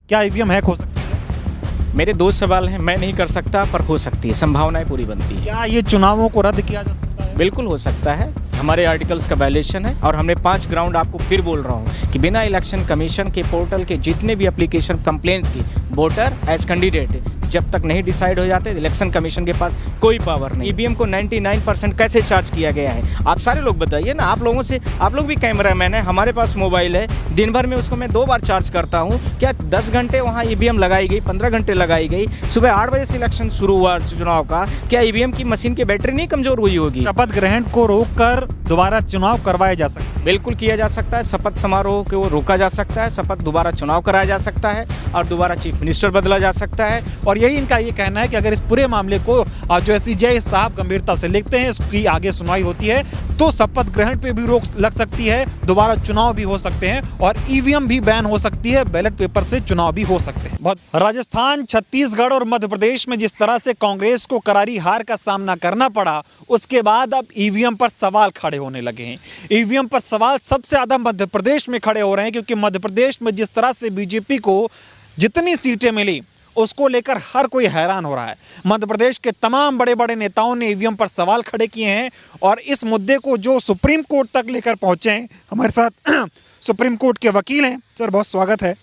क्या EVM hack हो सकती है? मेरे दो सवाल हैं, मैं नहीं कर सकता पर हो सकती है, संभावनाएं पूरी बनती है। क्या ये चुनावों को रद्द किया जा सकता है? बिल्कुल हो सकता है, हमारे आर्टिकल्स का वायलेशन है और हमने 5 ग्राउंड आपको फिर बोल रहा हूँ कि बिना इलेक्शन कमीशन के पोर्टल के जितने भी एप्लीकेशन कंप्लेंट्स की वोटर एज कैंडिडेट जब तक नहीं डिसाइड हो जाते इलेक्शन कमीशन के पास कोई पावर नहीं। ईवीएम को 99% कैसे चार्ज किया गया है आप सारे लोग बताइए ना। आप लोग भी कैमरामैन है, हमारे पास मोबाइल है, दिन भर में उसको मैं 2 बार चार्ज करता हूँ। क्या 10 घंटे वहाँ ईवीएम लगाई गई, 15 घंटे लगाई गई, सुबह 8 बजे से इलेक्शन शुरू हुआ चुनाव का, क्या ईवीएम की मशीन की बैटरी नहीं कमजोर हुई होगी? शपथ ग्रहण को रोककर दोबारा चुनाव करवाया जा सकता है? बिल्कुल किया जा सकता है, शपथ समारोह को रोका जा सकता है, शपथ दोबारा चुनाव कराया जा सकता है और दोबारा चीफ मिनिस्टर बदला जा सकता है। और यही इनका ये कहना है कि अगर इस पूरे मामले को जो सीजेआई साहब गंभीरता से लिखते हैं, इसकी आगे सुनवाई होती है तो शपथ ग्रहण पे भी रोक लग सकती है, दोबारा चुनाव भी हो सकते हैं और ईवीएम भी बैन हो सकती है, बैलेट पेपर से चुनाव भी हो सकते हैं। बहुत राजस्थान, छत्तीसगढ़ और मध्य प्रदेश में जिस तरह से कांग्रेस को करारी हार का सामना करना पड़ा, उसके बाद अब ईवीएम पर सवाल खड़े होने लगे हैं। ईवीएम पर सवाल सबसे ज्यादा मध्य प्रदेश में खड़े हो रहे हैं क्योंकि मध्य प्रदेश में जिस तरह से बीजेपी को जितनी सीटें मिली उसको लेकर हर कोई हैरान हो रहा है। मध्य प्रदेश के तमाम बड़े बड़े नेताओं ने ईवीएम पर सवाल खड़े किए हैं और इस मुद्दे को जो सुप्रीम कोर्ट तक लेकर पहुंचे हैं। हमारे साथ सुप्रीम कोर्ट के वकील हैं। सर, बहुत स्वागत है।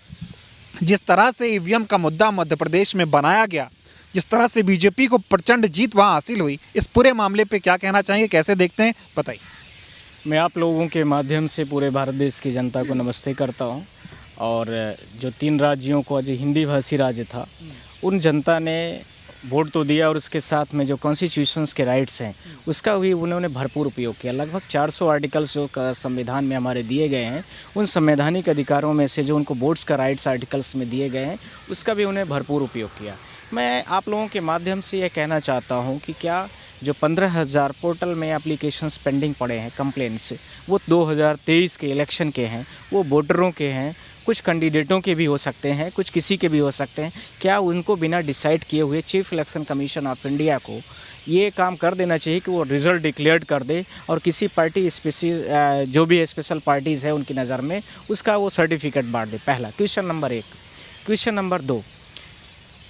जिस तरह से ईवीएम का मुद्दा मध्य प्रदेश में बनाया गया, जिस तरह से बीजेपी को प्रचंड जीत वहां हासिल हुई, इस पूरे मामले पे क्या कहना चाहिए, कैसे देखते हैं, बताइए। मैं आप लोगों के माध्यम से पूरे भारत देश की जनता को नमस्ते करता हूं। और जो 3 राज्यों को जो हिंदी भाषी राज्य था उन जनता ने वोट तो दिया और उसके साथ में जो कॉन्स्टिट्यूशंस के राइट्स हैं उसका भी उन्होंने भरपूर उपयोग किया। लगभग 400 आर्टिकल्स जो संविधान में हमारे दिए गए हैं, उन संवैधानिक अधिकारों में से जो उनको वोट्स का राइट्स आर्टिकल्स में दिए गए हैं उसका भी उन्हें भरपूर उपयोग किया। मैं आप लोगों के माध्यम से ये कहना चाहता हूँ कि क्या जो 15,000 पोर्टल में एप्लीकेशंस पेंडिंग पड़े हैं कंप्लेंट्स, वो 2023 के इलेक्शन के हैं, वो वोटरों के हैं, कुछ कैंडिडेटों के भी हो सकते हैं, कुछ किसी के भी हो सकते हैं। क्या उनको बिना डिसाइड किए हुए chief election commission of India को ये काम कर देना चाहिए कि वो रिज़ल्ट डिक्लेयर कर दे और किसी पार्टी जो भी स्पेशल पार्टीज़ है उनकी नज़र में उसका वो सर्टिफिकेट बांट दे? पहला क्वेश्चन नंबर 1। क्वेश्चन नंबर 2,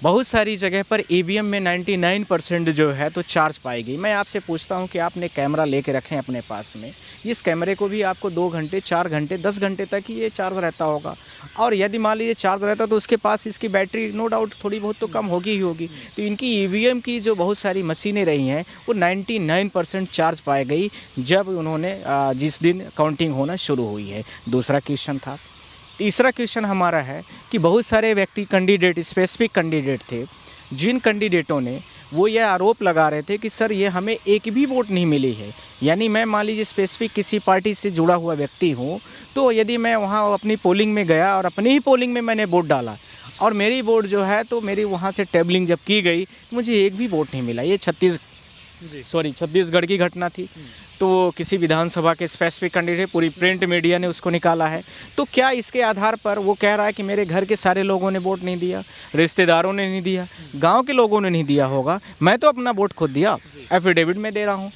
बहुत सारी जगह पर ईवीएम में 99% जो है तो चार्ज पाएगी। मैं आपसे पूछता हूं कि आपने कैमरा लेके रखें अपने पास में, इस कैमरे को भी आपको 2 घंटे, 4 घंटे, 10 घंटे तक ही ये चार्ज रहता होगा। और यदि मान लीजिए चार्ज रहता तो उसके पास इसकी बैटरी नो डाउट थोड़ी बहुत तो कम होगी ही होगी। तो इनकी ईवीएम की जो बहुत सारी मशीनें रही हैं वो 99% चार्ज पाई गई जब उन्होंने जिस दिन काउंटिंग होना शुरू हुई है। दूसरा क्वेश्चन था। तीसरा क्वेश्चन हमारा है कि बहुत सारे व्यक्ति कैंडिडेट, स्पेसिफिक कैंडिडेट थे, जिन कैंडिडेटों ने वो ये आरोप लगा रहे थे कि सर ये हमें एक भी वोट नहीं मिली है। यानी मैं मान लीजिए स्पेसिफिक किसी पार्टी से जुड़ा हुआ व्यक्ति हूँ, तो यदि मैं वहाँ अपनी पोलिंग में गया और अपनी ही पोलिंग में मैंने वोट डाला और मेरी वोट जो है तो मेरी वहाँ से टेबलिंग जब की गई मुझे एक भी वोट नहीं मिला। ये छत्तीसगढ़ की घटना थी। तो किसी विधानसभा के स्पेसिफिक कैंडिडेट, पूरी प्रिंट मीडिया ने उसको निकाला है। तो क्या इसके आधार पर वो कह रहा है कि मेरे घर के सारे लोगों ने वोट नहीं दिया, रिश्तेदारों ने नहीं दिया, गांव के लोगों ने नहीं दिया होगा, मैं तो अपना वोट खुद दिया, एफिडेविट में दे रहा हूं।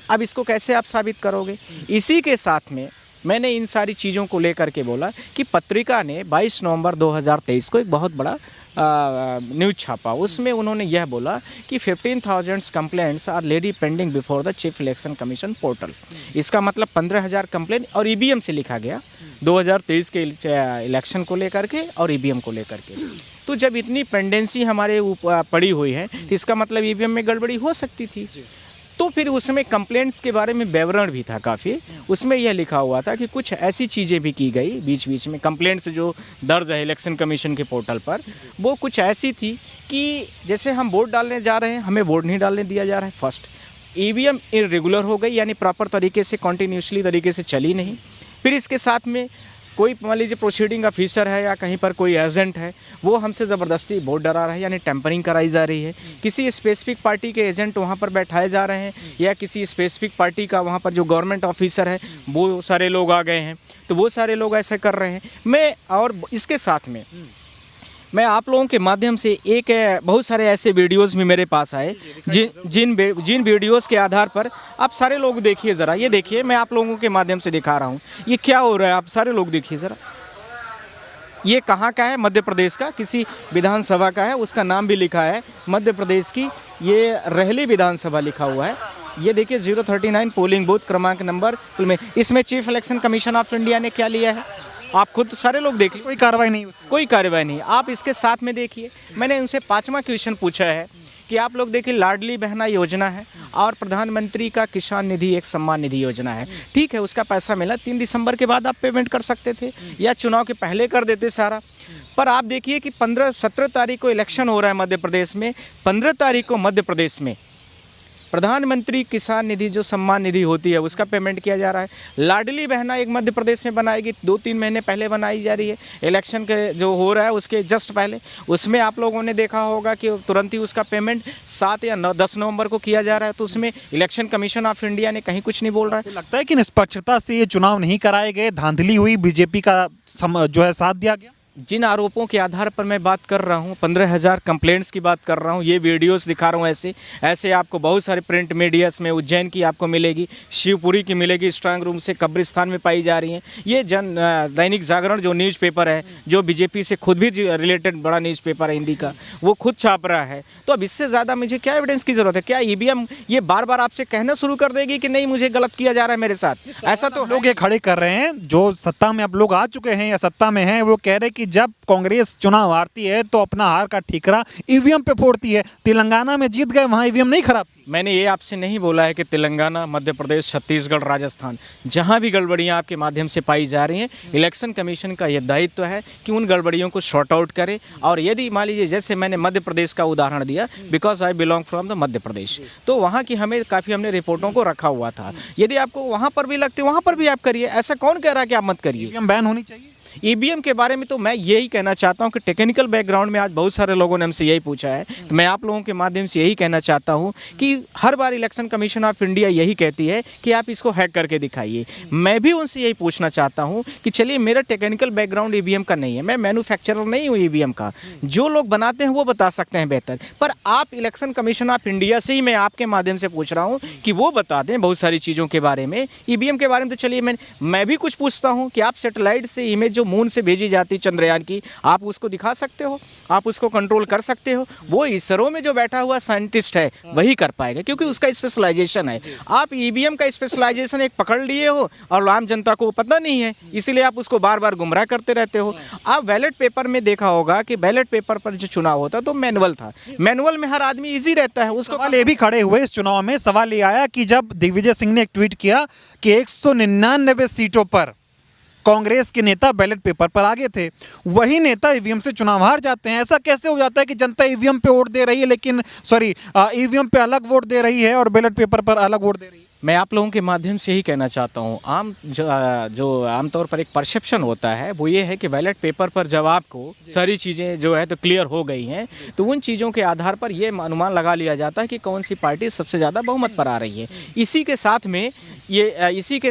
अब इसको कैसे आप साबित करोगे? इसी के साथ में मैंने इन सारी चीज़ों को लेकर के बोला कि पत्रिका ने 22 नवंबर 2023 को एक बहुत बड़ा न्यूज़ छापा। उसमें उन्होंने यह बोला कि 15,000 complaints already pending before the chief election commission portal. इसका मतलब 15,000 कंप्लेंट और ईवीएम से लिखा गया 2023 के इलेक्शन को लेकर के और ईवीएम को लेकर के। तो जब इतनी पेंडेंसी हमारे ऊपर पड़ी हुई है तो इसका मतलब ईवीएम में गड़बड़ी हो सकती थी। तो फिर उसमें कंप्लेंट्स के बारे में विवरण भी था काफ़ी। उसमें यह लिखा हुआ था कि कुछ ऐसी चीज़ें भी की गई बीच बीच में, कंप्लेंट्स जो दर्ज है इलेक्शन कमीशन के पोर्टल पर, वो कुछ ऐसी थी कि जैसे हम वोट डालने जा रहे हैं, हमें वोट नहीं डालने दिया जा रहा है। फर्स्ट, ईवीएम इरेगुलर हो गई, यानी प्रॉपर तरीके से कॉन्टीन्यूसली तरीके से चली नहीं। फिर इसके साथ में कोई मान लीजिए प्रोसीडिंग ऑफिसर है या कहीं पर कोई एजेंट है, वो हमसे ज़बरदस्ती वोट डरा रहा है, यानी टेम्परिंग कराई जा रही है। किसी स्पेसिफिक पार्टी के एजेंट वहाँ पर बैठाए जा रहे हैं या किसी स्पेसिफिक पार्टी का वहाँ पर जो गवर्नमेंट ऑफिसर है वो सारे लोग आ गए हैं, तो वो सारे लोग ऐसे कर रहे हैं। और इसके साथ में मैं आप लोगों के माध्यम से बहुत सारे ऐसे वीडियोस भी मेरे पास आए जिन वीडियोस के आधार पर आप सारे लोग देखिए ज़रा, ये देखिए, मैं आप लोगों के माध्यम से दिखा रहा हूँ ये क्या हो रहा है, आप सारे लोग देखिए ज़रा। ये कहाँ का है? मध्य प्रदेश का किसी विधानसभा का है, उसका नाम भी लिखा है मध्य प्रदेश की, ये रहली विधानसभा लिखा हुआ है। ये देखिए 039 पोलिंग बूथ क्रमांक नंबर में, इसमें chief election commission of India ने क्या लिया है, आप खुद सारे लोग देख लीजिए। कोई कार्रवाई नहीं उसमें। कोई कार्रवाई नहीं। आप इसके साथ में देखिए, मैंने उनसे 5वां क्वेश्चन पूछा है कि आप लोग देखिए लाडली बहना योजना है और प्रधानमंत्री का किसान निधि एक सम्मान निधि योजना है, ठीक है, उसका पैसा मिला, 3 दिसंबर के बाद आप पेमेंट कर सकते थे या चुनाव के पहले कर देते सारा। पर आप देखिए कि 15-17 तारीख को इलेक्शन हो रहा है मध्य प्रदेश में, 15 तारीख को मध्य प्रदेश में प्रधानमंत्री किसान निधि जो सम्मान निधि होती है उसका पेमेंट किया जा रहा है। लाडली बहना एक मध्य प्रदेश में बनाएगी, 2-3 महीने पहले बनाई जा रही है, इलेक्शन के जो हो रहा है उसके जस्ट पहले, उसमें आप लोगों ने देखा होगा कि तुरंत ही उसका पेमेंट 7 या 10 नवंबर को किया जा रहा है। तो उसमें इलेक्शन कमीशन ऑफ इंडिया ने कहीं कुछ नहीं बोल रहा है। लगता है कि निष्पक्षता से ये चुनाव नहीं कराए गए, धांधली हुई, बीजेपी का जो है साथ दिया गया। जिन आरोपों के आधार पर मैं बात कर रहा हूँ, 15,000 कंप्लेंट्स की बात कर रहा हूँ, ये वीडियोस दिखा रहा हूँ, ऐसे आपको बहुत सारे प्रिंट मीडियास में उज्जैन की आपको मिलेगी, शिवपुरी की मिलेगी, स्ट्रांग रूम से कब्रिस्तान में पाई जा रही हैं। ये दैनिक जागरण जो न्यूज़पेपर है, जो बीजेपी से खुद भी रिलेटेड बड़ा न्यूज़पेपर है हिंदी का, वो खुद छाप रहा है। तो अब इससे ज़्यादा मुझे क्या एविडेंस की ज़रूरत है? क्या ईवीएम ये बार बार आपसे कहना शुरू कर देगी कि नहीं मुझे गलत किया जा रहा है मेरे साथ? ऐसा तो लोग ये खड़े कर रहे हैं, जो सत्ता में अब लोग आ चुके हैं या सत्ता में हैं, वो कह रहे हैं कि जब कांग्रेस चुनाव हारती है तो अपना हार का ठीकरा ईवीएम पे फोड़ती है। तेलंगाना में जीत गए, वहां ईवीएम नहीं खराब। मैंने ये आपसे नहीं बोला है कि तेलंगाना, मध्य प्रदेश, छत्तीसगढ़, राजस्थान, जहां भी गड़बड़ियां आपके माध्यम से पाई जा रही हैं, इलेक्शन कमीशन का यह दायित्व है कि उन गड़बड़ियों को शॉर्ट आउट करे। और यदि मान लीजिए जैसे मैंने मध्य प्रदेश का उदाहरण दिया, because I belong from the Madhya Pradesh, तो वहाँ की हमें काफ़ी हमने रिपोर्टों को रखा हुआ था। यदि आपको वहाँ पर भी लगती है, वहाँ पर भी आप करिए, ऐसा कौन कह रहा है कि आप मत करिए? ईवीएम बैन होनी चाहिए। ईवीएम के बारे में तो मैं यही कहना चाहता हूं कि टेक्निकल बैकग्राउंड में आज बहुत सारे लोगों ने हमसे यही पूछा है, तो मैं आप लोगों के माध्यम से यही कहना चाहता हूं कि हर बार इलेक्शन कमीशन ऑफ इंडिया यही कहती है कि आप इसको हैक करके दिखाइए। मैं भी उनसे यही पूछना चाहता हूं कि चलिए, मेरा टेक्निकल बैकग्राउंड ईवीएम का नहीं है, मैं मैन्युफैक्चरर नहीं हूँ ईवीएम का, जो लोग बनाते हैं वो बता सकते हैं बेहतर। पर आप इलेक्शन कमीशन ऑफ इंडिया से ही मैं आपके माध्यम से पूछ रहा हूँ कि वो बता दें बहुत सारी चीज़ों के बारे में। ईवीएम के बारे में तो चलिए मैं भी कुछ पूछता हूँ कि आप सेटेलाइट से इमेज जो मून से भेजी जाती चंद्रयान की, आप उसको दिखा सकते हो, आप उसको कंट्रोल कर सकते हो? वो इसरो में जो बैठा हुआ साइंटिस्ट है वही कर पाएगा, क्योंकि उसका स्पेशलाइजेशन है। आप ईवीएम का स्पेशलाइजेशन एक पकड़ लिए हो और आम जनता को पता नहीं है, इसीलिए आप उसको बार बार गुमराह करते रहते हो। आप बैलेट पेपर में देखा होगा कि बैलेट पेपर पर जो चुनाव होता तो मैनुअल था, मैनुअल में हर आदमी इजी रहता है। उसको सवाल ये भी खड़े हुए इस चुनाव में, सवाल ये आया कि जब दिग्विजय सिंह ने एक ट्वीट किया कि 199 सीटों पर कांग्रेस के नेता बैलेट पेपर पर आगे थे, वही नेता ईवीएम से चुनाव हार जाते हैं। ऐसा कैसे हो जाता है कि जनता ईवीएम पे वोट दे रही है, लेकिन ईवीएम पे अलग वोट दे रही है और बैलेट पेपर पर अलग वोट दे रही है? मैं आप लोगों के माध्यम से ही कहना चाहता हूँ, जो आमतौर पर एक परसेप्शन होता है वो ये है कि बैलेट पेपर पर जब आपको सारी चीज़ें जो है तो क्लियर हो गई हैं, तो उन चीज़ों के आधार पर ये अनुमान लगा लिया जाता है कि कौन सी पार्टी सबसे ज़्यादा बहुमत पर आ रही है। इसी के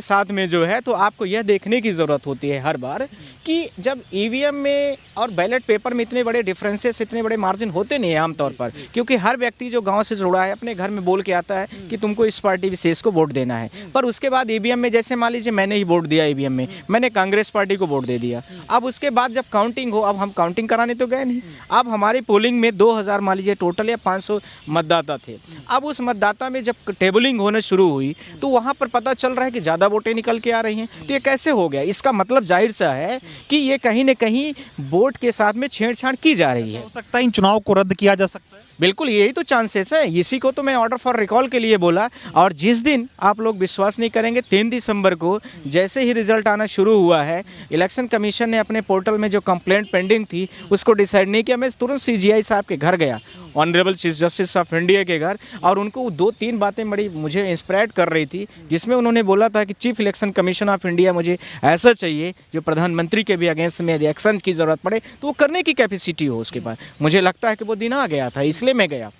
साथ में जो है तो आपको यह देखने की ज़रूरत होती है हर बार कि जब ईवीएम में और बैलेट पेपर में इतने बड़े डिफरेंसेस, इतने बड़े मार्जिन होते नहीं है आमतौर पर, क्योंकि हर व्यक्ति जो गाँव से जुड़ा है अपने घर में बोल के आता है कि तुमको इस पार्टी विशेष को वोट देना है। पर उसके बाद ईवीएम में, जैसे मान लीजिए मैंने ही वोट दिया ईवीएम में, मैंने कांग्रेस पार्टी को वोट दे दिया। अब उसके बाद जब काउंटिंग हो, अब हम काउंटिंग कराने तो गए नहीं, अब हमारी पोलिंग में 2000 मान लीजिए टोटल या 500 मतदाता थे। अब उस मतदाता में जब टेबलिंग होना शुरू हुई तो वहाँ पर पता चल रहा है कि ज़्यादा वोटें निकल के आ रही हैं। तो ये कैसे हो गया? इसका मतलब जाहिर सा है कि ये कहीं न कहीं वोट के साथ में छेड़छाड़ की जा रही है। हो सकता है इन चुनाव को रद्द किया जा सकता है। बिल्कुल, यही तो चांसेस है, इसी को तो मैं ऑर्डर फॉर रिकॉल के लिए बोला। और जिस दिन आप लोग विश्वास नहीं करेंगे, 3 दिसंबर को जैसे ही रिजल्ट आना शुरू हुआ है, इलेक्शन कमीशन ने अपने पोर्टल में जो कंप्लेंट पेंडिंग थी उसको डिसाइड नहीं किया। मैं तुरंत CGI साहब के घर गया, honourable chief justice of India के घर, और उनको 2-3 बातें बड़ी मुझे इंस्पायर कर रही थी, जिसमें उन्होंने बोला था कि chief election commission of India मुझे ऐसा चाहिए जो प्रधानमंत्री के भी अगेंस्ट में यदि एक्शन की ज़रूरत पड़े तो वो करने की कैपेसिटी हो उसके पास। मुझे लगता है कि वो दिन आ गया था, इसलिए मैं गया।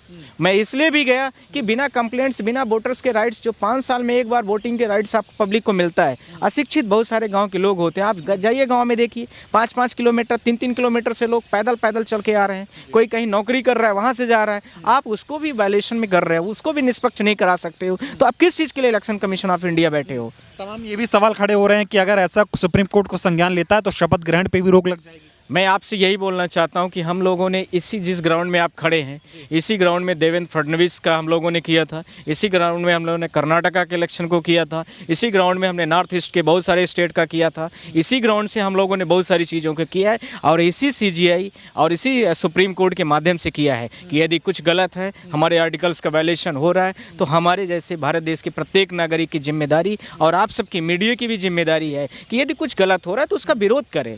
मैं इसलिए भी गया कि बिना कंप्लेंट्स, बिना वोटर्स के राइट्स, जो 5 साल में एक बार वोटिंग के राइट्स आप पब्लिक को मिलता है, अशिक्षित बहुत सारे गांव के लोग होते हैं, आप जाइए गांव में देखिए, 5-5 किलोमीटर, 3-3 किलोमीटर से लोग पैदल चल के आ रहे हैं, कोई कहीं नौकरी कर रहा है वहाँ से जा रहा है, आप उसको भी वायलेशन में कर रहे हो, उसको भी निष्पक्ष नहीं करा सकते हो, तो आप किस चीज़ के लिए इलेक्शन कमीशन ऑफ इंडिया बैठे हो? तमाम ये भी सवाल खड़े हो रहे हैं कि अगर ऐसा सुप्रीम कोर्ट को संज्ञान लेता है तो शपथ ग्रहण पे भी रोक लग जाएगी। मैं आपसे यही बोलना चाहता हूं कि हम लोगों ने इसी जिस ग्राउंड में आप खड़े हैं, इसी ग्राउंड में देवेंद्र फडणवीस का हम लोगों ने किया था, इसी ग्राउंड में हम लोगों ने कर्नाटका के इलेक्शन को किया था, इसी ग्राउंड में हमने नॉर्थ ईस्ट के बहुत सारे स्टेट का किया था, इसी ग्राउंड से हम लोगों ने बहुत सारी चीज़ों को किया है और इसी सीजीआई और इसी सुप्रीम कोर्ट के माध्यम से किया है कि यदि कुछ गलत है, हमारे आर्टिकल्स का वायलेशन हो रहा है, तो हमारे जैसे भारत देश के प्रत्येक नागरिक की जिम्मेदारी और आप सबकी मीडिया की भी जिम्मेदारी है कि यदि कुछ गलत हो रहा है तो उसका विरोध करें।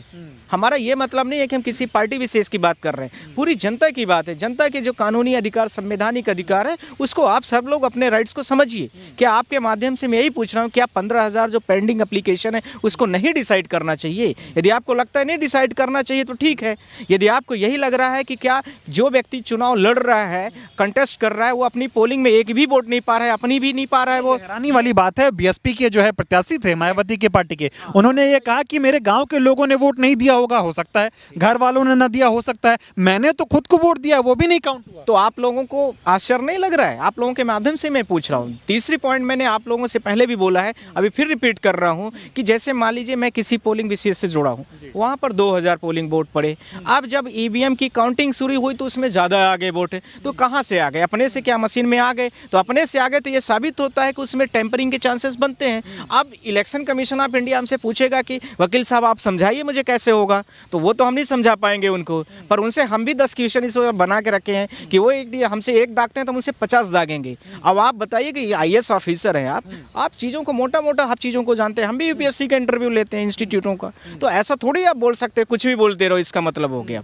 हमारा ये मतलब नहीं है कि हम किसी पार्टी विशेष की बात कर रहे हैं, पूरी जनता की बात है। जनता के जो कानूनी अधिकार, संवैधानिक अधिकार है, उसको आप सब लोग अपने राइट्स को समझिए। क्या आपके माध्यम से मैं यही पूछ रहा हूँ, क्या 15,000 जो पेंडिंग एप्लीकेशन है उसको नहीं डिसाइड करना चाहिए? यदि आपको लगता है नहीं डिसाइड करना चाहिए तो ठीक है। यदि आपको यही लग रहा है कि क्या जो व्यक्ति चुनाव लड़ रहा है, कंटेस्ट कर रहा है, वो अपनी पोलिंग में एक भी वोट नहीं पा रहा है, अपनी भी नहीं पा रहा है, वो हैरानी वाली बात है। बीएसपी के जो है प्रत्याशी थे मायावती के पार्टी के, उन्होंने ये कहा कि मेरे गांव के लोगों ने वोट नहीं दिया होगा, हो सकता है घर वालों ने ना दिया, हो सकता है मैंने तो खुद को वोट दिया, वो भी नहीं काउंट हुआ। तो आप लोगों को आश्चर्य नहीं लग रहा है? आप लोगों के माध्यम से मैं पूछ रहा हूँ। तीसरी पॉइंट मैंने आप लोगों से पहले भी बोला है, अभी फिर रिपीट कर रहा हूँ कि जैसे मान लीजिए मैं किसी पोलिंग विशेष से जुड़ा हूँ, वहाँ पर 2000 पोलिंग वोट पड़े। अब जब ईवीएम की काउंटिंग शुरू हुई तो उसमें ज़्यादा आ गए वोट, तो कहाँ से आ गए? अपने से क्या मशीन में आ गए? तो अपने से आ गए तो ये साबित होता है कि उसमें टेम्परिंग के चांसेस बनते हैं। अब इलेक्शन कमीशन ऑफ इंडिया हमसे पूछेगा कि वकील साहब आप समझाइए मुझे कैसे होगा, तो वो तो हम नहीं समझा पाएंगे उनको, पर उनसे हम भी 10 क्वेश्चन इस बना के रखे हैं कि वो हमसे एक दागते हैं तो हम उनसे 50 दागेंगे। अब आप बताइए कि आईएएस ऑफिसर हैं आप चीज़ों को मोटा मोटा आप चीज़ों को जानते हैं। हम भी यूपीएससी का इंटरव्यू लेते हैं इंस्टीट्यूटों का, तो ऐसा थोड़ी आप बोल सकते हैं कुछ भी बोलते रहो, इसका मतलब हो गया।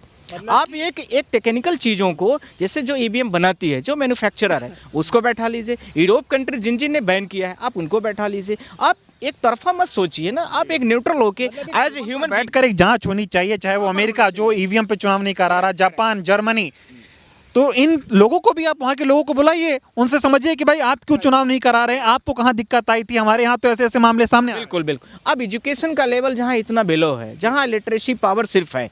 आप एक टेक्निकल चीज़ों को, जैसे जो ईवीएम बनाती है, जो मैन्युफैक्चरर है उसको बैठा लीजिए, यूरोप कंट्री जिन जिन ने बैन किया है आप उनको बैठा लीजिए। आप एक तरफा मत सोचिए ना, आप एक न्यूट्रल होके एज ए ह्यूमन बैठकर एक जांच होनी चाहिए, चाहे वो अमेरिका जो ईवीएम पे चुनाव नहीं करा रहा, जापान, जर्मनी, तो इन लोगों को भी आप वहाँ के लोगों को बुलाइए, उनसे समझिए कि भाई आप क्यों चुनाव नहीं करा रहे हैं, आपको कहाँ दिक्कत आई थी, हमारे यहाँ तो ऐसे ऐसे मामले सामने। बिल्कुल बिल्कुल। अब एजुकेशन का लेवल जहाँ इतना बिलो है, जहाँ लिटरेसी पावर सिर्फ है,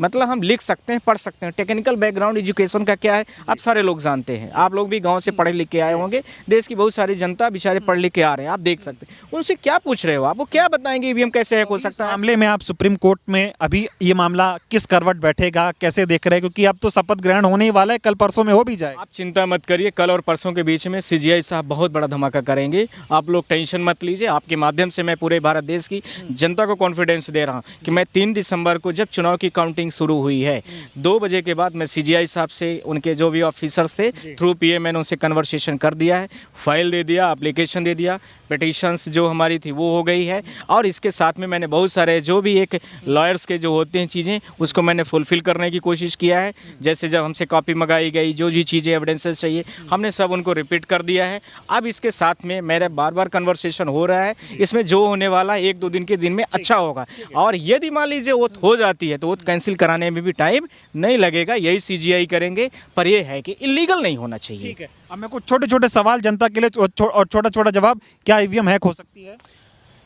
मतलब हम लिख सकते हैं, पढ़ सकते हैं, टेक्निकल बैकग्राउंड एजुकेशन का क्या है आप सारे लोग जानते हैं। आप लोग भी गाँव से पढ़े लिख के आए होंगे, देश की बहुत सारी जनता बेचारे पढ़ लिख के आ रहे हैं, आप देख सकते हैं। उनसे क्या पूछ रहे हो आप, वो क्या बताएंगे ईवीएम कैसे हैक हो सकता है? मामले में आप सुप्रीम कोर्ट में अभी ये मामला किस करवट बैठेगा, कैसे देख रहे हैं, क्योंकि अब तो शपथ ग्रहण होने ही वाला है, कल परसों में हो भी जाए। आप चिंता मत करिए, कल और परसों के बीच में सीजीआई साहब बहुत बड़ा धमाका करेंगे, आप लोग टेंशन मत लीजिए। आपके माध्यम से मैं पूरे भारत देश की जनता को कॉन्फिडेंस दे रहा हूं कि मैं 3 दिसंबर को जब चुनाव की काउंटिंग शुरू हुई है 2 बजे के बाद मैं सीजीआई साहब से, उनके जो भी ऑफिसर्स से थ्रू पीए मैंने उनसे कन्वर्सेशन कर दिया है, फाइल दे दिया, एप्लीकेशन दे दिया, पिटीशंस जो हमारी थी वो हो गई है, और इसके साथ में मैंने बहुत सारे जो भी एक लॉयर्स के जो होते हैं चीज़ें उसको मैंने फुलफ़िल करने की कोशिश किया है। जैसे जब हमसे कॉपी मंगाई गई, जो भी चीज़ें एविडेंसेस चाहिए हमने सब उनको रिपीट कर दिया है। अब इसके साथ में मेरा बार बार कन्वर्सेशन हो रहा है, इसमें जो होने वाला 1-2 दिन के दिन में अच्छा होगा, और यदि मान लीजिए वो हो जाती है तो वो कैंसिल कराने में भी टाइम नहीं लगेगा, यही सीजीआई करेंगे, पर ये है कि इलीगल नहीं होना चाहिए। ठीक है, अब मैं कुछ छोटे छोटे सवाल जनता के लिए और छोटा छोटा जवाब, क्या ईवीएम हैक हो सकती है?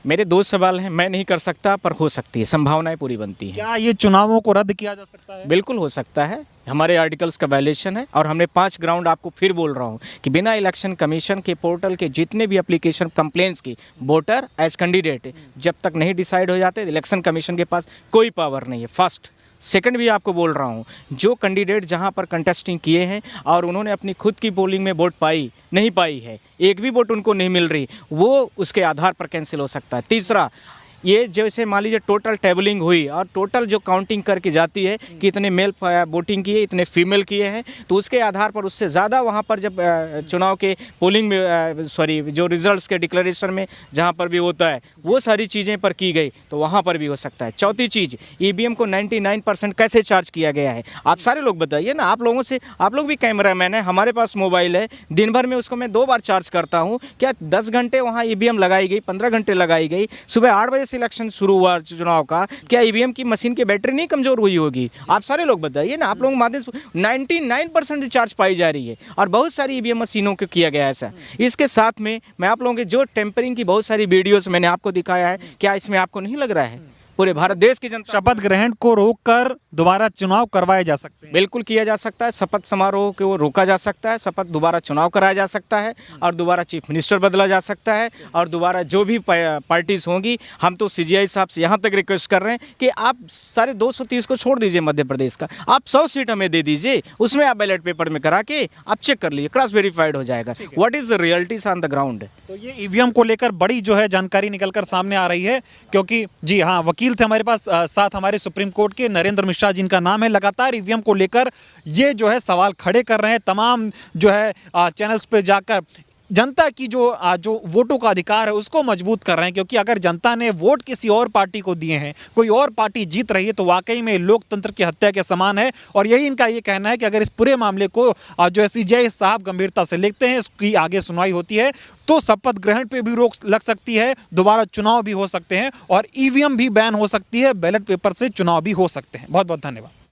मेरे 2 सवाल हैं, मैं नहीं कर सकता पर हो सकती है, संभावनाएं पूरी बनती हैं। क्या ये चुनावों को रद्द किया जा सकता है? बिल्कुल हो सकता है, हमारे आर्टिकल्स का वायलेशन है, और हमने 5 ग्राउंड आपको फिर बोल रहा हूँ कि बिना इलेक्शन कमीशन के पोर्टल के जितने भी एप्लीकेशन कंप्लेंट्स की वोटर एज कैंडिडेट जब तक नहीं डिसाइड हो जाते, इलेक्शन कमीशन के पास कोई पावर नहीं है। फर्स्ट, सेकंड भी आपको बोल रहा हूँ, जो कैंडिडेट जहाँ पर कंटेस्टिंग किए हैं और उन्होंने अपनी खुद की पोलिंग में वोट नहीं पाई है, एक भी वोट उनको नहीं मिल रही, वो उसके आधार पर कैंसिल हो सकता है। तीसरा, ये जैसे मान लीजिए टोटल टेबलिंग हुई और टोटल जो काउंटिंग करके जाती है कि इतने मेल वोटिंग किए, इतने फीमेल किए हैं, तो उसके आधार पर उससे ज़्यादा वहाँ पर जब चुनाव के पोलिंग में जो रिजल्ट्स के डिक्लेरेशन में जहाँ पर भी होता है वो सारी चीज़ें पर की गई तो वहाँ पर भी हो सकता है। चौथी चीज़, ईवीएम को 99% कैसे चार्ज किया गया है, आप सारे लोग बताइए ना। आप लोगों से, आप लोग भी कैमरामैन है, हमारे पास मोबाइल है, दिन भर में उसको मैं 2 बार चार्ज करता हूँ। क्या 10 घंटे वहाँ ईवीएम लगाई गई, 15 घंटे लगाई गई, सुबह 8 बजे इलेक्शन शुरू हुआ चुनाव का, क्या ईवीएम की मशीन की बैटरी नहीं कमजोर हुई होगी? आप सारे लोग बताइए ना। आप लोगों माध्यम से 99% चार्ज पाई जा रही है और बहुत सारी ईवीएम मशीनों को किया गया ऐसा। इसके साथ में मैं आप लोगों के जो टेम्परिंग की बहुत सारी वीडियोस मैंने आपको दिखाया है, क्या इसमें आपको नहीं लग रहा है पूरे भारत देश की जनता शपथ ग्रहण को रोककर दोबारा चुनाव करवाए जा सकते हैं। बिल्कुल किया जा सकता है। शपथ समारोह को रोका जा सकता है, शपथ दोबारा चुनाव कराया जा सकता है और दोबारा चीफ मिनिस्टर बदला जा सकता है और दोबारा जो भी पार्टीज होंगी, हम तो सीजीआई साहब से यहाँ तक रिक्वेस्ट कर रहे हैं कि आप सारे 230 को छोड़ दीजिए मध्य प्रदेश का, आप 100 सीट हमें दे दीजिए, उसमें आप बैलेट पेपर में करा के आप चेक कर लीजिए, क्रॉस वेरीफाइड हो जाएगा। What is the realities on the ground. तो ये ईवीएम को लेकर बड़ी जो है जानकारी निकलकर सामने आ रही है, क्योंकि जी हाँ, वकील थे हमारे पास साथ हमारे सुप्रीम कोर्ट के नरेंद्र मिश्रा जिनका नाम है, लगातार ईवीएम को लेकर ये जो है सवाल खड़े कर रहे हैं। तमाम जो है चैनल्स पे जाकर जनता की जो वोटों का अधिकार है उसको मजबूत कर रहे हैं, क्योंकि अगर जनता ने वोट किसी और पार्टी को दिए हैं, कोई और पार्टी जीत रही है, तो वाकई में लोकतंत्र की हत्या के समान है। और यही इनका ये कहना है कि अगर इस पूरे मामले को जो है सीजेआई साहब गंभीरता से लेते हैं, इसकी आगे सुनवाई होती है, तो शपथ ग्रहण पे भी रोक लग सकती है, दोबारा चुनाव भी हो सकते हैं और ईवीएम भी बैन हो सकती है, बैलेट पेपर से चुनाव भी हो सकते हैं। बहुत बहुत धन्यवाद।